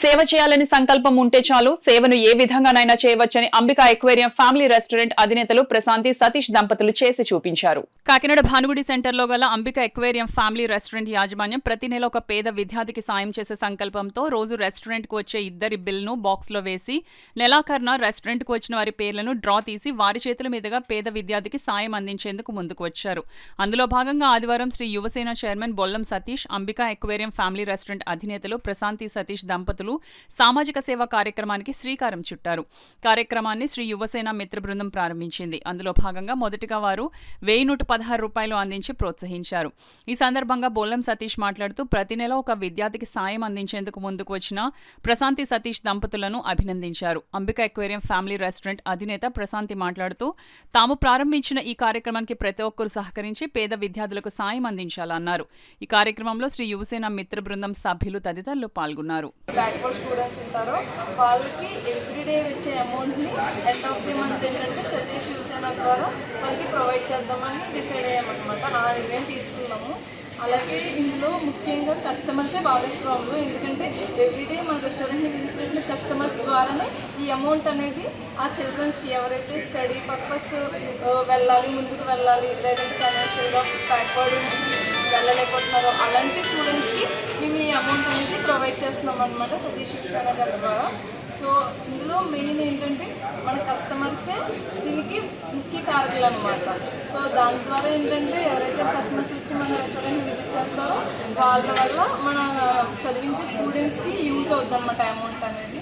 సేవ చేయాలని సంకల్పం ఉంటే చాలు, సేవను ఏ విధంగానైనా చేయవచ్చని అంబికా ఎక్వేరియం ఫ్యామిలీ రెస్టారెంట్ అధినేతలు ప్రశాంతి సతీష్ దంపతులు చేసి చూపించారు. కాకినాడ భానుగుడి సెంటర్లో గల అంబికా ఎక్వేరియం ఫ్యామిలీ రెస్టారెంట్ యాజమాన్యం ప్రతి నెల ఒక పేద విద్యార్థికి సాయం చేసే సంకల్పంతో రోజు రెస్టారెంట్ కు వచ్చే ఇద్దరి బిల్ను బాక్స్ లో వేసి నెలాఖరున రెస్టారెంట్ కు వచ్చిన వారి పేర్లను డ్రా తీసి వారి చేతుల మీదుగా పేద విద్యార్థికి సాయం అందించేందుకు ముందుకు వచ్చారు. అందులో భాగంగా ఆదివారం Sri Yuvasena chairman Bollam Satish, Ambika aquarium family restaurant అధినేతలు ప్రశాంతి సతీష్ దంపతులు సామాజిక సేవా కార్యక్రమానికి శ్రీకారం చుట్టారు. కార్యక్రమాన్ని శ్రీ యువసేన మిత్ర బృందం ప్రారంభించింది. అందులో భాగంగా మొదటిగా వారు 1116 రూపాయలు అందించి ప్రోత్సహించారు. ఈ సందర్భంగా బొల్లం సతీష్ మాట్లాడుతూ ప్రతి నెల ఒక విద్యార్థికి సాయం అందించేందుకు ముందుకు వచ్చిన ప్రశాంతి సతీష్ దంపతులను అభినందించారు. అంబికా ఎక్వేరియం ఫ్యామిలీ రెస్టారెంట్ అధినేత ప్రశాంతి మాట్లాడుతూ తాము ప్రారంభించిన ఈ కార్యక్రమానికి ప్రతి ఒక్కరూ సహకరించి పేద విద్యార్థులకు సాయం అందించాలన్నారు. ఈ కార్యక్రమంలో శ్రీ యువసేన మిత్ర బృందం సభ్యులు తదితరులు పాల్గొన్నారు. స్టూడెంట్స్ ఉంటారో వాళ్ళకి ఎవ్రీడే వచ్చే అమౌంట్ని ఎండ్ ఆఫ్ ది మంత్ ఏంటంటే సతీష్ యువసేన ద్వారా వాళ్ళకి ప్రొవైడ్ చేద్దామని డిసైడ్ అయ్యామన్నమాట. ఆ నిర్ణయం తీసుకున్నాము. అలాగే ఇందులో ముఖ్యంగా కస్టమర్సే భాగస్వాములు. ఎందుకంటే ఎవ్రీడే మన రెస్టారెంట్ని విజిట్ చేసిన కస్టమర్స్ ద్వారానే ఈ అమౌంట్ అనేది ఆ చిల్డ్రన్స్కి ఎవరైతే స్టడీ పర్పస్ వెళ్ళాలి, ముందుకు వెళ్ళాలి, లేదంటే ఫైనాన్షియల్గా బ్యాక్వర్డ్ వెళ్ళలేకపోతున్నారో అలాంటి స్టూడెంట్స్కి మేము ఈ అమౌంట్ అనేది ప్రొవైడ్ చేస్తున్నాం అనమాట సతీష్ యువసేన గారి ద్వారా. సో ఇందులో మెయిన్ ఏంటంటే మన కస్టమర్సే దీనికి ముఖ్య కారకులు అనమాట. సో దాని ద్వారా ఏంటంటే ఎవరైతే కస్టమర్స్ వచ్చి మన రెస్టారెంట్ విజిట్ చేస్తారో వాళ్ళ వల్ల మన చదివించే స్టూడెంట్స్కి యూజ్ అవుతుంది అనమాట అమౌంట్ అనేది.